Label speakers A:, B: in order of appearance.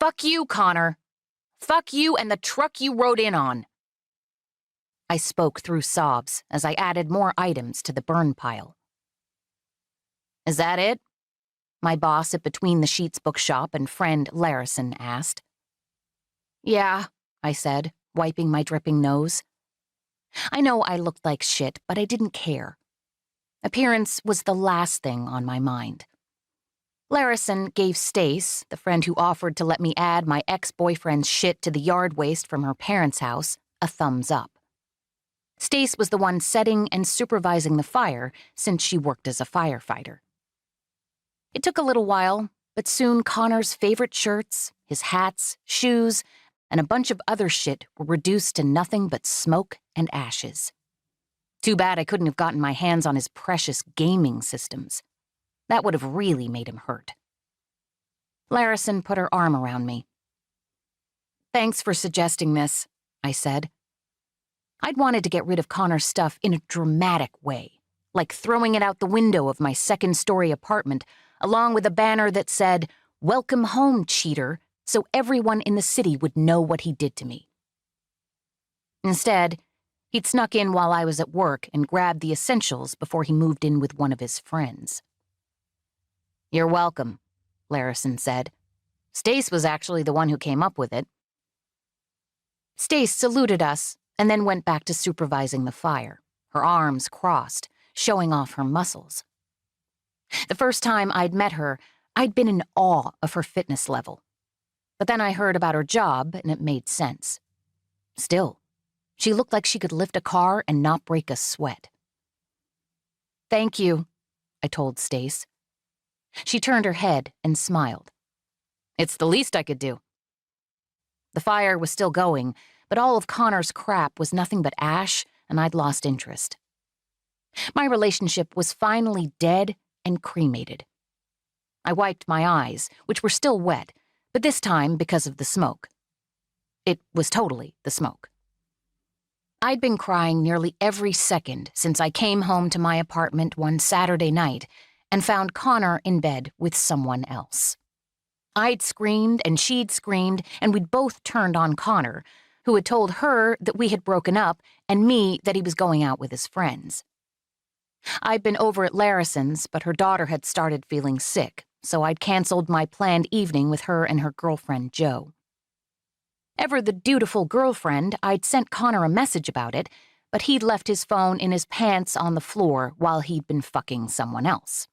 A: Fuck you, Connor. Fuck you and the truck you rode in on. I spoke through sobs as I added more items to the burn pile. Is that it? My boss at Between the Sheets bookshop and friend Larison asked. Yeah, I said, wiping my dripping nose. I know I looked like shit, but I didn't care. Appearance was the last thing on my mind. Larison gave Stace, the friend who offered to let me add my ex-boyfriend's shit to the yard waste from her parents' house, a thumbs up. Stace was the one setting and supervising the fire since she worked as a firefighter. It took a little while, but soon Connor's favorite shirts, his hats, shoes, and a bunch of other shit were reduced to nothing but smoke and ashes. Too bad I couldn't have gotten my hands on his precious gaming systems. That would have really made him hurt. Larison put her arm around me. Thanks for suggesting this, I said. I'd wanted to get rid of Connor's stuff in a dramatic way, like throwing it out the window of my second-story apartment, along with a banner that said, "Welcome home, cheater," so everyone in the city would know what he did to me. Instead, he'd snuck in while I was at work and grabbed the essentials before he moved in with one of his friends. You're welcome, Larison said. Stace was actually the one who came up with it. Stace saluted us and then went back to supervising the fire, her arms crossed, showing off her muscles. The first time I'd met her, I'd been in awe of her fitness level. But then I heard about her job, and it made sense. Still, she looked like she could lift a car and not break a sweat. Thank you, I told Stace. She turned her head and smiled. It's the least I could do. The fire was still going, but all of Connor's crap was nothing but ash, and I'd lost interest. My relationship was finally dead and cremated. I wiped my eyes, which were still wet, but this time because of the smoke. It was totally the smoke. I'd been crying nearly every second since I came home to my apartment one Saturday night and found Connor in bed with someone else. I'd screamed and she'd screamed, and we'd both turned on Connor, who had told her that we had broken up and me that he was going out with his friends. I'd been over at Larison's, but her daughter had started feeling sick, so I'd canceled my planned evening with her and her girlfriend, Jo. Ever the dutiful girlfriend, I'd sent Connor a message about it, but he'd left his phone in his pants on the floor while he'd been fucking someone else.